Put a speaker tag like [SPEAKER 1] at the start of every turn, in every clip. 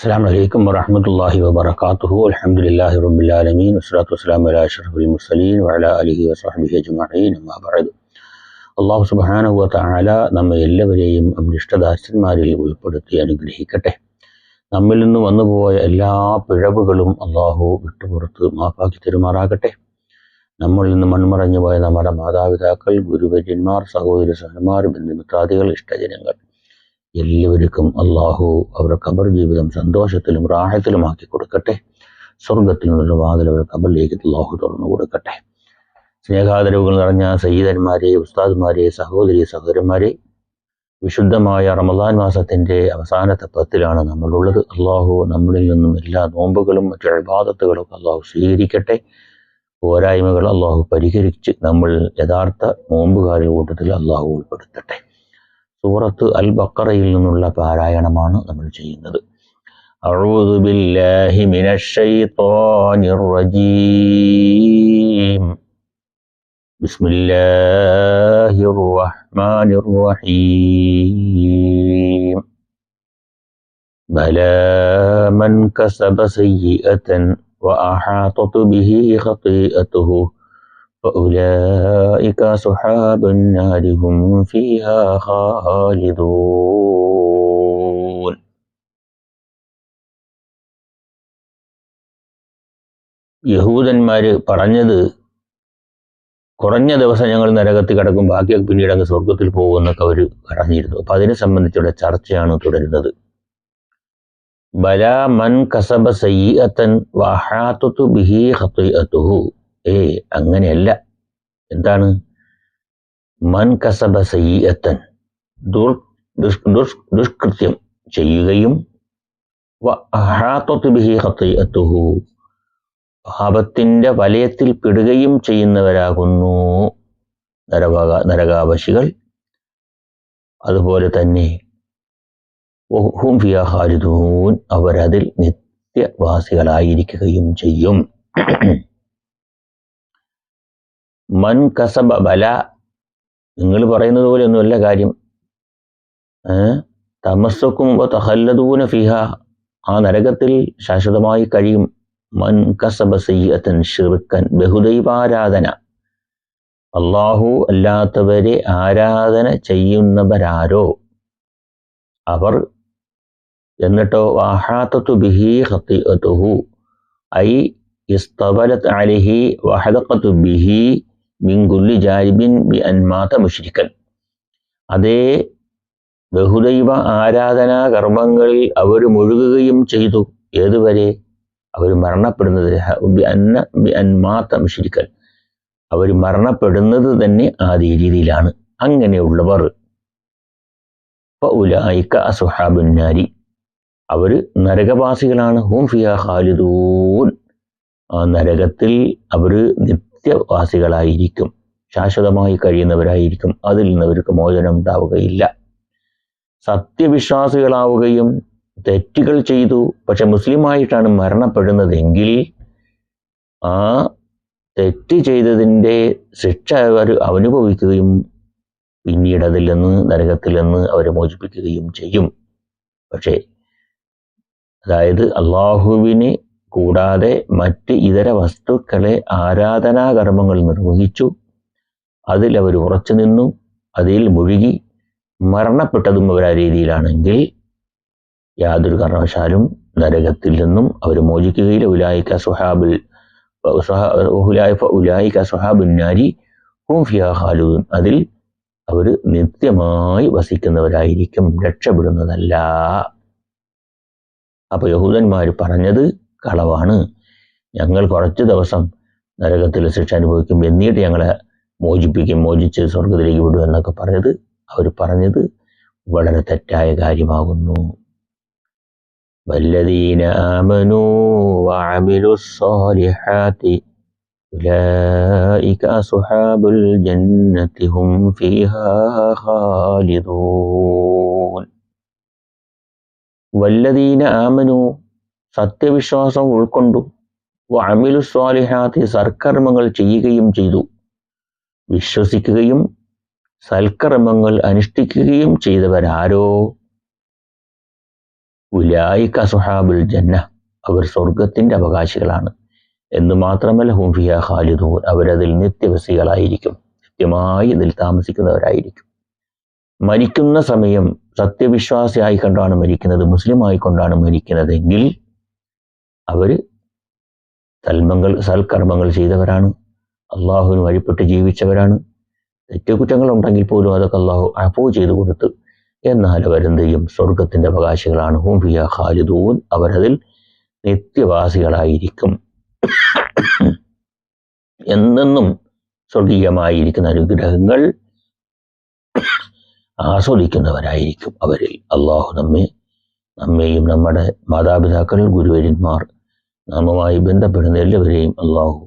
[SPEAKER 1] السلام عليكم ورحمة الله وبركاته. الحمد لله رب العالمين والصلاة والسلام على أشرف المرسلين وعلى آله وصحبه أجمعين. أما بعد. അള്ളാഹു സുബ്ഹാനഹു വ തആല നമ്മെ എല്ലാവരെയും അവൻ്റെ ഇഷ്ടദാസന്മാരിൽ ഉൾപ്പെടുത്തി അനുഗ്രഹിക്കട്ടെ. നമ്മിൽ നിന്ന് വന്നുപോയ എല്ലാ പിഴവുകളും അള്ളാഹു വിട്ടുപുറത്ത് മാഫാക്കി തരുമാറാകട്ടെ. നമ്മളിൽ നിന്ന് മൺമറഞ്ഞു പോയ നമ്മുടെ മാതാപിതാക്കൾ, ഗുരുവര്യന്മാർ, സഹോദര സഹന്മാർ, ബന്ധുമിത്രാദികൾ, ഇഷ്ടജനങ്ങൾ എല്ലാവർക്കും അള്ളാഹു അവരുടെ ഖബർ ജീവിതം സന്തോഷത്തിലും റാഹത്തിലുമാക്കി കൊടുക്കട്ടെ. സ്വർഗത്തിനുള്ള വാതിൽ അവരുടെ ഖബറിലേക്ക് അള്ളാഹു തുറന്നു കൊടുക്കട്ടെ. സ്നേഹാദരവുകൾ നിറഞ്ഞ സയ്യിദന്മാരെ, ഉസ്താദുമാരെ, സഹോദരന്മാരെ, വിശുദ്ധമായ റമദാൻ മാസത്തിൻ്റെ അവസാനത്തെ പത്തിലാണ് നമ്മളുള്ളത്. അള്ളാഹു നമ്മളിൽ നിന്നും എല്ലാ നോമ്പുകളും മറ്റു ഇബാദത്തുകളും അള്ളാഹു സ്വീകരിക്കട്ടെ. പോരായ്മകൾ അള്ളാഹു പരിഹരിച്ച് നമ്മൾ യഥാർത്ഥ നോമ്പുകാരുടെ കൂട്ടത്തിൽ അള്ളാഹു ഉൾപ്പെടുത്തട്ടെ. സൂറത്ത് അൽ ബഖറയിൽ നിന്നുള്ള പാരായണമാണ് നമ്മൾ ചെയ്യുന്നത്. അഊദു ബില്ലാഹി മിനശ് ശൈത്വാനിർ റജീം. ബിസ്മില്ലാഹിർ റഹ്മാനിർ റഹീം. ബലാ മൻ കസബ സയ്യിഅതൻ വഅഹാതത് ബിഹി ഖതീഅതുഹു فأولئك أصحاب النار هم فيها خالدون. യഹൂദന്മാർ പറഞ്ഞത് കുറഞ്ഞ ദിവസം ഞങ്ങൾ നരകത്തിൽ കിടക്കും, ബാക്കിയൊക്കെ പിന്നീട് അങ്ങ് സ്വർഗത്തിൽ പോകുമെന്നൊക്കെ അവർ പറഞ്ഞിരുന്നു. അപ്പം അതിനെ സംബന്ധിച്ചുള്ള ചർച്ചയാണ് തുടരുന്നത്. ബലാ മൻ കസബ സയ്യിഅതൻ വഅഹാതത് ബിഹി ഖതീഅതുഹു. അങ്ങനെയല്ല. എന്താണ് മൻ കസബ സയ്യിഅതൻ? ദുഷ്കൃത്യം ചെയ്യുകയും വഅഹാതത് ബിഹി ഖതീഅതുഹു, പാപത്തിന്റെ വലയത്തിൽ പെടുകയും ചെയ്യുന്നവരാകുന്നു നരകാവശികൾ. അതുപോലെ തന്നെ ഹും ഫിഹാ ഖാലിദൂൻ, അവരതിൽ നിത്യവാസികളായിരിക്കുകയും ചെയ്യും. മൻ കസബ, ബല, നിങ്ങൾ പറയുന്നത് പോലെ ഒന്നുമല്ല കാര്യം. തമസ്സക്കും തഖല്ലദൂന ഫിഹ, ആ നരകത്തിൽ ശാശ്വതമായി കഴിയും. മൻ കസബ സയ്യിഅതൻ ശിർക്കൻ, ബഹുദൈവാരാധന, അല്ലാഹു അല്ലാത്തവരെ ആരാധന ചെയ്യുന്നവരാരോ അവർ. എന്നിട്ടോ വഅഹാതതു ബിഹി ഖതീഅതുഹു ഐ ഇസ്തബലത് അലൈഹി വഹദഖതു ബിഹി മിൻ കുല്ലി ജാനിബിൻ ബിഅൻ മാത മുശ്രിക്കൻ. അതേ ബഹുദൈവ ആരാധനാ കർമ്മങ്ങളിൽ അവർ മുഴുകുകയും ചെയ്തു. ഏതുവരെ? അവർ മരണപ്പെടുന്നത് ബിഅൻ മാത മുശ്രിക്കൻ, അവർ മരണപ്പെടുന്നത് തന്നെ ആ രീതിയിലാണ്. അങ്ങനെയുള്ളവർ ഫഉലൈക അസ്ഹാബുൻ നാരി, അവർ നരകവാസികളാണ്. ഹും ഫിഹാ ഖാലിദൂൻ, ആ നരകത്തിൽ അവർ നിത്യവാസികളായിരിക്കും, ശാശ്വതമായി കഴിയുന്നവരായിരിക്കും. അതിൽ നിന്ന് അവർക്ക് മോചനം ഉണ്ടാവുകയില്ല. സത്യവിശ്വാസികളാവുകയും തെറ്റുകൾ ചെയ്തു പക്ഷെ മുസ്ലിമായിട്ടാണ് മരണപ്പെടുന്നതെങ്കിൽ ആ തെറ്റ് ചെയ്തതിൻ്റെ ശിക്ഷ അവർ അനുഭവിക്കുകയും പിന്നീട് അതിൽ നിന്ന്, നരകത്തിൽ നിന്ന് അവരെ മോചിപ്പിക്കുകയും ചെയ്യും. പക്ഷേ അതായത് അള്ളാഹുവിനെ കൂടാതെ മറ്റ് ഇതര വസ്തുക്കളെ ആരാധനാകർമ്മങ്ങൾ നിർവഹിച്ചു, അതിൽ അവർ ഉറച്ചു നിന്നു, അതിൽ മുഴുകി മരണപ്പെട്ടതും അവർ ആ രീതിയിലാണെങ്കിൽ യാതൊരു കാരണവശാലും നരകത്തിൽ നിന്നും അവർ മോചിക്കുകയില്ല. ഉലൈക അസ്ഹാബുൻ നാരി ഹും ഫിഹാ ഖാലിദൂൻ, അതിൽ അവർ നിത്യമായി വസിക്കുന്നവരായിരിക്കും, രക്ഷപ്പെടുന്നതല്ല. അപ്പോൾ യഹൂദന്മാർ പറഞ്ഞത് കളവാണ്. ഞങ്ങൾ കുറച്ച് ദിവസം നരകത്തിൽ ശിക്ഷ അനുഭവിക്കും, എന്നിട്ട് ഞങ്ങളെ മോചിച്ച് സ്വർഗത്തിലേക്ക് വിടും എന്നൊക്കെ അവർ പറഞ്ഞത് വളരെ തെറ്റായ കാര്യമാകുന്നു. വല്ലദീന ആമനൂ വഅമിലുസ് സ്വാലിഹാത്തി ഉലൈക അസ്ഹാബുൽ ജന്നത്തി ഹും ഫീഹാ ഖാലിദൂൻ. വല്ലദീന ആമനു, സത്യവിശ്വാസം ഉൾക്കൊണ്ടു, വഅമിലുസ് സ്വാലിഹാത്തി, സൽക്കർമ്മങ്ങൾ ചെയ്യുകയും ചെയ്തു, വിശ്വസിക്കുകയും സൽക്കർമ്മങ്ങൾ അനുഷ്ഠിക്കുകയും ചെയ്തവരാരോ ഉലൈക അസ്ഹാബുൽ ജന്ന, അവർ സ്വർഗത്തിൻ്റെ അവകാശികളാണ്. എന്ന് മാത്രമല്ല ഹും ഫിഹാ ഖാലിദൂൻ, അവരതിൽ നിത്യവസികളായിരിക്കും, നിത്യമായി ഇതിൽ താമസിക്കുന്നവരായിരിക്കും. മരിക്കുന്ന സമയം സത്യവിശ്വാസിയായി കൊണ്ടാണ് മരിക്കുന്നത്, മുസ്ലിം ആയിക്കൊണ്ടാണ് മരിക്കുന്നതെങ്കിൽ അവർ സൽക്കർമ്മങ്ങൾ ചെയ്തവരാണ്, അള്ളാഹുവിന് വഴിപ്പെട്ട് ജീവിച്ചവരാണ്. തെറ്റുകുറ്റങ്ങൾ ഉണ്ടെങ്കിൽ പോലും അതൊക്കെ അള്ളാഹു അഫൂ ചെയ്തു കൊടുത്ത്, എന്നാൽ അവരെന്ത് ചെയ്യും? സ്വർഗത്തിൻ്റെ അവകാശികളാണ്. ഹും ഫിഹാ ഖാലിദൂൻ, അവരതിൽ നിത്യവാസികളായിരിക്കും, എന്നെന്നും സ്വർഗീയമായിരിക്കുന്ന അനുഗ്രഹങ്ങൾ ആസ്വദിക്കുന്നവരായിരിക്കും അവരിൽ. അള്ളാഹു നമ്മെയും നമ്മുടെ മാതാപിതാക്കൾ, ഗുരുവര്യന്മാർ, നാമുമായി ബന്ധപ്പെടുന്ന എല്ലാവരെയും അള്ളാഹു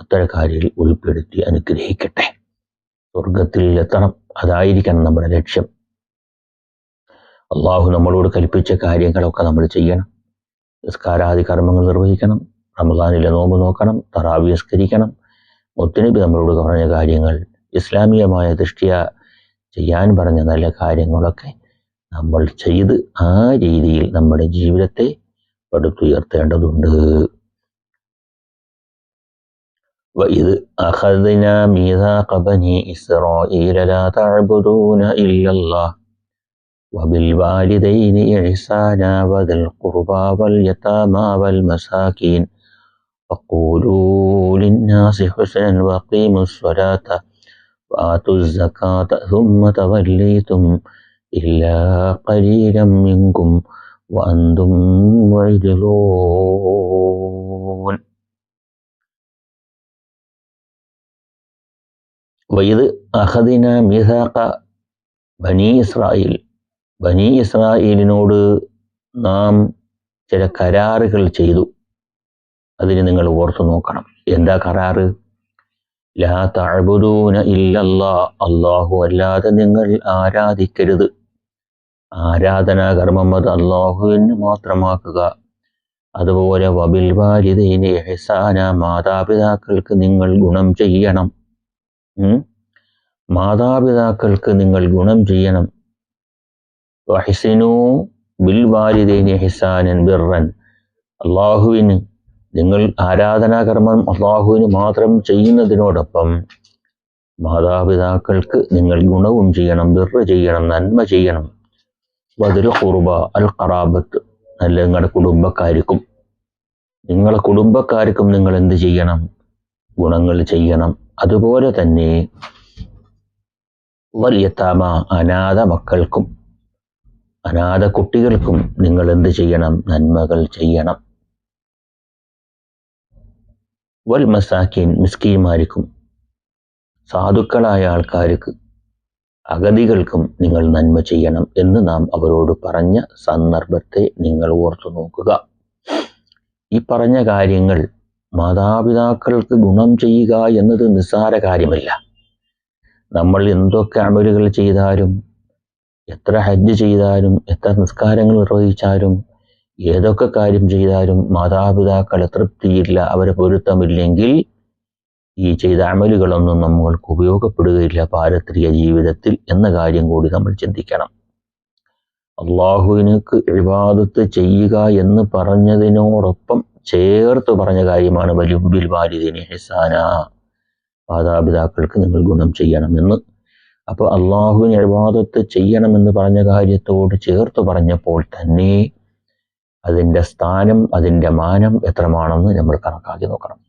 [SPEAKER 1] അത്തരക്കാരിൽ ഉൾപ്പെടുത്തി അനുഗ്രഹിക്കട്ടെ. സ്വർഗത്തിൽ എത്തണം, അതായിരിക്കണം നമ്മുടെ ലക്ഷ്യം. അള്ളാഹു നമ്മളോട് കൽപ്പിച്ച കാര്യങ്ങളൊക്കെ നമ്മൾ ചെയ്യണം. നിസ്കാരാദി കർമ്മങ്ങൾ നിർവഹിക്കണം, റമദാനിലെ നോമ്പ് നോക്കണം, തറാവി നിസ്കരിക്കണം. മുത്തുനബി നമ്മളോട് പറഞ്ഞ കാര്യങ്ങൾ, ഇസ്ലാമികമായ ദൃഷ്ടിയ ചെയ്യാൻ പറഞ്ഞ നല്ല കാര്യങ്ങളൊക്കെ നമ്മൾ ചെയ്ത് ആ രീതിയിൽ നമ്മുടെ ജീവിതത്തെ പടുത്തുയർത്തേണ്ടതുണ്ട്. وَإِذْ أَخَذْنَا مِيثَاقَ بَنِي إِسْرَائِيلَ لَا تَعْبُدُونَ إِلَّا اللَّهَ وَبِالْوَالِدَيْنِ إِحْسَانًا وَذِي الْقُرْبَى وَالْيَتَامَى وَالْمَسَاكِينِ وَقُولُوا لِلنَّاسِ حُسْنًا وَأَقِيمُوا الصَّلَاةَ وَآتُوا الزَّكَاةَ ثُمَّ تَوَلَّيْتُمْ إِلَّا قَلِيلًا مِنْكُمْ وَأَنْتُمْ مُعْرِضُونَ. വൈദ് അഖദിന മീസാഖ ബനി ഇസ്രായേൽ, ബനി ഇസ്രായേലിനോട് നാം ചില കരാറുകൾ ചെയ്തു. അതിന് നിങ്ങൾ ഓർത്തു നോക്കണം. എന്താ കരാറ്? ലാ തഅബുദൂന ഇല്ലല്ലാഹ്, അല്ലാഹു അല്ലാതെ നിങ്ങൾ ആരാധിക്കരുത്. ആരാധനാകർമ്മം അത് അല്ലാഹുവിന് മാത്രമാക്കുക. അതുപോലെ വബിൽ വാലിദൈനി ഇഹ്സാന, മാതാപിതാക്കൾക്ക് നിങ്ങൾ ഗുണം ചെയ്യണം. മാതാപിതാക്കൾക്ക് നിങ്ങൾ ഗുണം ചെയ്യണം. വഹ്സിനൂ ബിൽ വാലിദൈനി ഇഹ്സാനൻ ബിർറൻ, അള്ളാഹുവിന് നിങ്ങൾ ആരാധനാകർമ്മം അള്ളാഹുവിന് മാത്രം ചെയ്യുന്നതിനോടൊപ്പം മാതാപിതാക്കൾക്ക് നിങ്ങൾ ഗുണവും ചെയ്യണം, ബിർറ് ചെയ്യണം, നന്മ ചെയ്യണം. വദിൽ ഖുർബ, അൽ ഖറാബത്ത്, നല്ല നിങ്ങളെ കുടുംബക്കാർക്കും നിങ്ങൾ എന്ത് ചെയ്യണം? ഗുണങ്ങൾ ചെയ്യണം. അതുപോലെ തന്നെ വൽ യതാമ, അനാഥ മക്കൾക്കും അനാഥ കുട്ടികൾക്കും നിങ്ങൾ എന്ത് ചെയ്യണം? നന്മകൾ ചെയ്യണം. വൽ മസാക്കീൻ, മിസ്കീന്മാർക്കും സാധുക്കളായ ആൾക്കാർക്ക് അഗതികൾക്കും നിങ്ങൾ നന്മ ചെയ്യണം എന്ന് നാം അവരോട് പറഞ്ഞ സന്ദർഭത്തെ നിങ്ങൾ ഓർത്തു നോക്കുക. ഈ പറഞ്ഞ കാര്യങ്ങൾ മാതാപിതാക്കൾക്ക് ഗുണം ചെയ്യുക എന്നത് നിസ്സാര കാര്യമല്ല. നമ്മൾ എന്തൊക്കെ അമലുകൾ ചെയ്താലും, എത്ര ഹജ്ജ് ചെയ്താലും, എത്ര നിസ്കാരങ്ങൾ നിർവഹിച്ചാലും, ഏതൊക്കെ കാര്യം ചെയ്താലും മാതാപിതാക്കളെ തൃപ്തിയില്ല, അവരെ പൊരുത്തമില്ലെങ്കിൽ ഈ ചെയ്ത അമലുകളൊന്നും നമ്മൾക്ക് ഉപയോഗപ്പെടുകയില്ല പാരത്രിക ജീവിതത്തിൽ എന്ന കാര്യം കൂടി നമ്മൾ ചിന്തിക്കണം. അള്ളാഹുവിനക്ക് ഇബാദത്ത് ചെയ്യുക എന്ന് പറഞ്ഞതിനോടൊപ്പം ചേർത്ത് പറഞ്ഞ കാര്യമാണ് വലിയ വാലിദൈനി ഇഹ്സാന, മാതാപിതാക്കൾക്ക് നിങ്ങൾ ഗുണം ചെയ്യണമെന്ന്. അപ്പോൾ അള്ളാഹുവിന് ഇബാദത്ത് ചെയ്യണമെന്ന് പറഞ്ഞ കാര്യത്തോട് ചേർത്ത് പറഞ്ഞപ്പോൾ തന്നെ അതിൻ്റെ സ്ഥാനം, അതിൻ്റെ മാനം എത്രമാണെന്ന് നമ്മൾ കണക്കാക്കി നോക്കണം.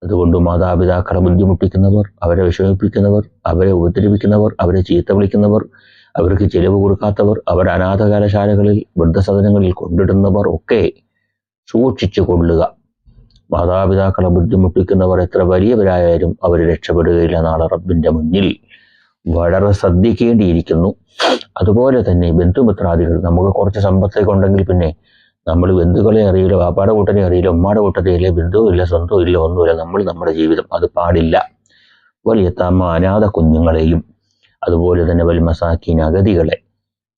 [SPEAKER 1] അതുകൊണ്ട് മാതാപിതാക്കളെ ബുദ്ധിമുട്ടിക്കുന്നവർ, അവരെ വിഷമിപ്പിക്കുന്നവർ, അവരെ ഉപദ്രവിക്കുന്നവർ, അവരെ ചീത്ത വിളിക്കുന്നവർ, അവർക്ക് ചിലവ് കൊടുക്കാത്തവർ, അവർ അനാഥകാലശാലകളിൽ, വൃദ്ധസദനങ്ങളിൽ കൊണ്ടിടുന്നവർ ഒക്കെ സൂക്ഷിച്ചു കൊള്ളുക. മാതാപിതാക്കളെ ബുദ്ധിമുട്ടിക്കുന്നവർ എത്ര വലിയവരായാലും അവർ രക്ഷപ്പെടുകയില്ല. നാളെ റബ്ബിൻ്റെ മുന്നിൽ വളരെ ശ്രദ്ധിക്കേണ്ടിയിരിക്കുന്നു. അതുപോലെ തന്നെ ബന്ധുമിത്രാദികൾ, നമുക്ക് കുറച്ച് സമ്പത്തൊക്കെ ഉണ്ടെങ്കിൽ പിന്നെ നമ്മൾ ബന്ധുക്കളെ അറിയില്ല, വാപ്പാടെ കൂട്ടനെ അറിയില്ല, ഉമ്മാടെ കൂട്ടനെ ഇല്ല, ബന്ധുവും ഇല്ല, സ്വന്തവും ഇല്ല, ഒന്നുമില്ല. നമ്മുടെ ജീവിതം അത് പാടില്ല. വലിയ തമ്മ അനാഥ കുഞ്ഞുങ്ങളെയും അതുപോലെ തന്നെ വൽ മസാക്കീൻ, അഗതികളെ,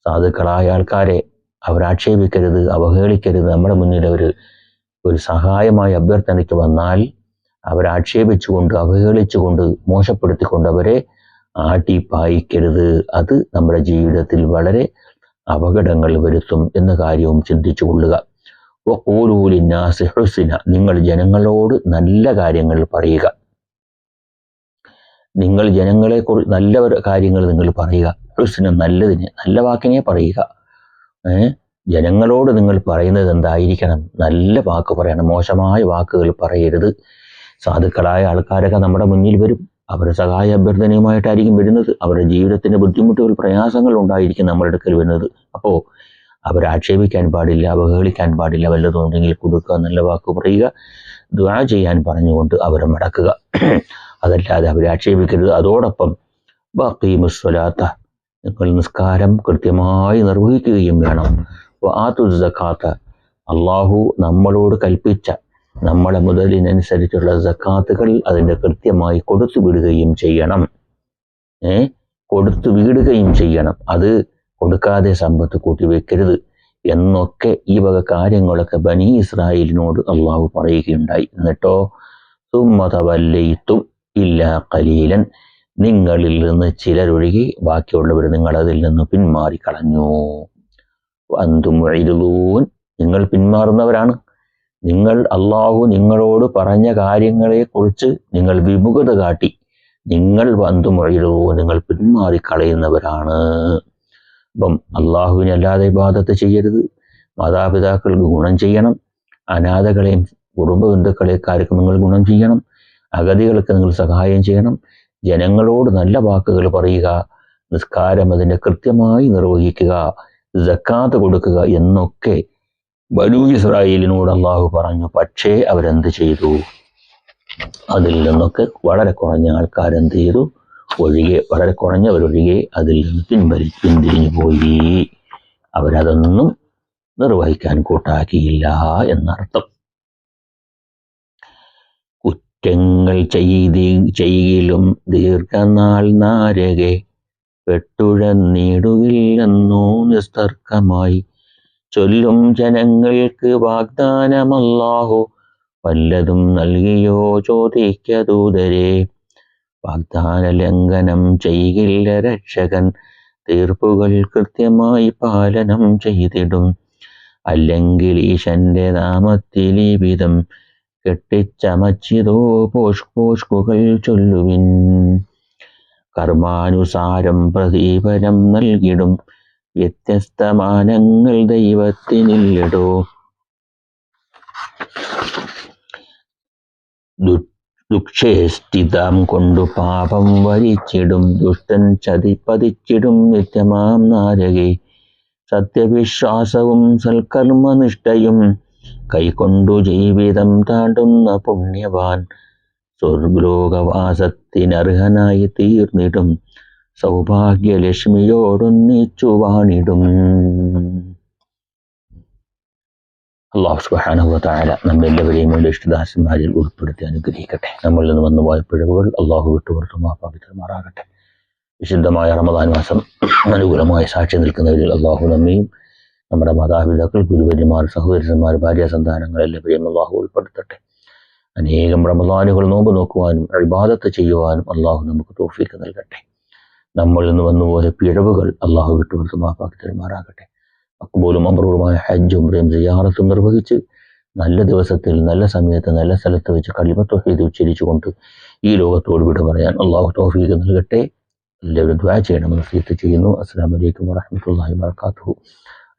[SPEAKER 1] സാധുക്കളായ ആൾക്കാരെ അവരാക്ഷേപിക്കരുത്, അവഹേളിക്കരുത്. നമ്മുടെ മുന്നിൽ ഒരു സഹായമായി അഭ്യർത്ഥനയ്ക്ക് വന്നാൽ അവരാക്ഷേപിച്ചുകൊണ്ട്, അവഹേളിച്ചുകൊണ്ട്, മോശപ്പെടുത്തിക്കൊണ്ട് അവരെ ആട്ടിപ്പായിക്കരുത്. അത് നമ്മുടെ ജീവിതത്തിൽ വളരെ അപകടങ്ങൾ വരുത്തും എന്ന കാര്യവും ചിന്തിച്ചു കൊള്ളുക. വഖൂലൂ ലിന്നാസി ഹുസ്ന, നിങ്ങൾ ജനങ്ങളോട് നല്ല കാര്യങ്ങൾ പറയുക. നിങ്ങൾ ജനങ്ങളെ നല്ല കാര്യങ്ങൾ നിങ്ങൾ പറയുക. ഹുസ്ന, നല്ലതിന്, നല്ല വാക്കിനെ പറയുക. ജനങ്ങളോട് നിങ്ങൾ പറയുന്നത് എന്തായിരിക്കണം? നല്ല വാക്ക് പറയണം, മോശമായ വാക്കുകൾ പറയരുത്. സാധുക്കളായ ആൾക്കാരൊക്കെ നമ്മുടെ മുന്നിൽ വരും, അവരുടെ സഹായ അഭ്യർത്ഥനയുമായിട്ടായിരിക്കും വരുന്നത്. അവരുടെ ജീവിതത്തിൻ്റെ ബുദ്ധിമുട്ടുകൾ, പ്രയാസങ്ങൾ ഉണ്ടായിരിക്കും നമ്മുടെ അടുക്കൽ വരുന്നത്. അപ്പോൾ അവരെ ആക്ഷേപിക്കാൻ പാടില്ല, അവഹേളിക്കാൻ പാടില്ല. വല്ലതുണ്ടെങ്കിൽ കൊടുക്കുക, നല്ല വാക്ക് പറയുക, ദുആ ചെയ്യാൻ പറഞ്ഞുകൊണ്ട് അവരെ മടക്കുക. അതല്ലാതെ അവരെ ആക്ഷേപിക്കരുത്. അതോടൊപ്പം വഖീമുസ്സലാത്ത, നിങ്ങൾ നിസ്കാരം കൃത്യമായി നിർവഹിക്കുകയും വേണം. വആതു സകാത്ത, അള്ളാഹു നമ്മളോട് കൽപ്പിച്ച നമ്മളെ മുതലിനനുസരിച്ചുള്ള സക്കാത്തുകൾ അതിൻ്റെ കൃത്യമായി കൊടുത്തു വിടുകയും ചെയ്യണം. കൊടുത്തു വിടുകയും ചെയ്യണം. അത് കൊടുക്കാതെ സമ്പത്ത് കൂട്ടിവെക്കരുത് എന്നൊക്കെ ഈ വക കാര്യങ്ങളൊക്കെ ബനി ഇസ്രായേലിനോട് അള്ളാഹു പറയുകയുണ്ടായി. എന്നിട്ടോ സുമ്മ തവല്ലൈതും ഇല്ലാ ഖലീലൻ, നിങ്ങളിൽ നിന്ന് ചിലരൊഴികെ ബാക്കിയുള്ളവർ നിങ്ങൾ അതിൽ നിന്ന് പിന്മാറിക്കളഞ്ഞു. അന്തും മുഅ്രിദൂൻ, നിങ്ങൾ പിന്മാറുന്നവരാണ്. നിങ്ങൾ അള്ളാഹു നിങ്ങളോട് പറഞ്ഞ കാര്യങ്ങളെക്കുറിച്ച് നിങ്ങൾ വിമുഖത കാട്ടി, നിങ്ങൾ അന്തും മുഅ്രിദൂൻ, നിങ്ങൾ പിന്മാറിക്കളയുന്നവരാണ്. അപ്പം അള്ളാഹുവിനെ അല്ലാതെ ഇബാദത്ത് ചെയ്യരുത്. മാതാപിതാക്കൾക്ക് ഗുണം ചെയ്യണം. അനാഥകളെയും കുടുംബ ബന്ധുക്കളെക്കാർക്കും നിങ്ങൾ ഗുണം ചെയ്യണം. അഗതികൾക്ക് നിങ്ങൾ സഹായം ചെയ്യണം. ജനങ്ങളോട് നല്ല വാക്കുകൾ പറയുക. നിസ്കാരം അതിൻ്റെ കൃത്യമായി നിർവഹിക്കുക. സക്കാത്ത് കൊടുക്കുക എന്നൊക്കെ ബനൂ ഇസ്രായേലിനോട് അള്ളാഹു പറഞ്ഞു. പക്ഷേ അവരെന്ത് ചെയ്തു? അതിൽ നിന്നൊക്കെ വളരെ കുറഞ്ഞ ആൾക്കാരെന്ത് ചെയ്തു? വളരെ കുറഞ്ഞവരൊഴികെ അതിൽ നിന്ന് പിന്തിരിഞ്ഞു പോയി. അവരതൊന്നും നിർവഹിക്കാൻ കൂട്ടാക്കിയില്ല എന്നർത്ഥം. കുറ്റങ്ങൾ ചെയ്യിലും ദീർഘനാൾ നാരകെ പെട്ടുഴന്നിടുകില്ലെന്നോ നിസ്തർക്കമായി ചൊല്ലും ജനങ്ങൾക്ക് വാഗ്ദാനമല്ലാഹു വല്ലതും നൽകിയോ ചോദിക്കദൂതരെ. വാഗ്ദാന ലംഘനം ചെയ്യില്ല രക്ഷകൻ, തീർപ്പുകൾ കൃത്യമായി പാലനം ചെയ്തിടും. അല്ലെങ്കിൽ ഈശന്റെ നാമത്തിൽ ഈ വിധം കെട്ടിച്ചമച്ചിതോ പോഷ്കുകൾ ചൊല്ലുവിൻ. കർമാനുസാരം പ്രതിഫലം നൽകിടും, വ്യത്യസ്തമാനങ്ങൾ ദൈവത്തിനില്ലടോ. ദുക്ഷേഷ്ടിതം കൊണ്ടു പാപം വരിച്ചിടും, ദുഷ്ടൻ ചതിപ്പതിച്ചിടും നിത്യമാം നാരകെ. സത്യവിശ്വാസവും സൽക്കർമ്മനിഷ്ഠയും കൈക്കൊണ്ടു ജീവിതം താണ്ടുന്ന പുണ്യവാൻ സ്വർഗ്ലോകവാസത്തിനർഹനായി തീർന്നിടും, സൗഭാഗ്യലക്ഷ്മിയോടൊന്നിച്ചു വാണിടും. അല്ലാഹു സുബ്ഹാനഹു വ തആല നമ്മെല്ലാവരെയും ഇഷ്ടദാസന്മാരിൽ ഉൾപ്പെടുത്തി അനുഗ്രഹിക്കട്ടെ. നമ്മളിൽ നിന്ന് വന്നുപോയ പിഴവുകൾ അള്ളാഹു വിട്ടുപുറത്തു മാപ്പാക്കിത്തരുമാറാകട്ടെ. വിശുദ്ധമായ റമദാൻ മാസം അനുകൂലമായ സാക്ഷി നിൽക്കുന്നവരിൽ അള്ളാഹു നമ്മയും നമ്മുടെ മാതാപിതാക്കൾ, ഗുരുവര്യന്മാർ, സഹോദരന്മാർ, ഭാര്യ സന്താനങ്ങൾ എല്ലാവരെയും അള്ളാഹു ഉൾപ്പെടുത്തട്ടെ. അനേകം റമദാനുകൾ നോമ്പ് നോക്കുവാനും ഇബാദത്ത് ചെയ്യുവാനും അള്ളാഹു നമുക്ക് തൗഫീഖ് നൽകട്ടെ. നമ്മളിൽ നിന്ന് വന്നുപോയ പിഴവുകൾ അള്ളാഹു വിട്ടുപുറത്തു മാപ്പാക്കി തരുമാറാകട്ടെ. മഖ്ബൂലും മബ്റൂറുമായ ഹജ്ജും ഉംറയും സിയാറത്തും നിർവഹിച്ച് നല്ല ദിവസത്തിൽ, നല്ല സമയത്ത്, നല്ല സ്ഥലത്ത് വെച്ച് കലിമത്ത് തൗഹീദ് ഉച്ചരിച്ചുകൊണ്ട് ഈ ലോകത്തോട് വിട പറയാൻ അള്ളാഹു തൗഫീഖ് നൽകട്ടെ. എല്ലാവരും ദുആ ചെയ്യണമെന്ന് വസിയത്ത് ചെയ്യുന്നു. അസ്സലാമു അലൈക്കും വറഹ്മത്തുള്ളാഹി വബറകാതുഹു.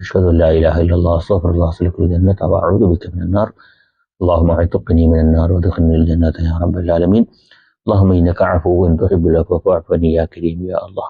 [SPEAKER 1] അഷ്ഹദു അല്ലാ ഇലാഹ ഇല്ലല്ലാഹ് അസ്തഗ്ഫിറുല്ലാഹ വഅസ്തഗ്ഫിറു ജന്നത വഅഊദു ബിക മിനൻ നാർ. اللهم اعتقني من النار وادخلني الجنة يا رب العالمين. اللهم إنك عفو تحب العفو فاعف عني يا كريم يا الله.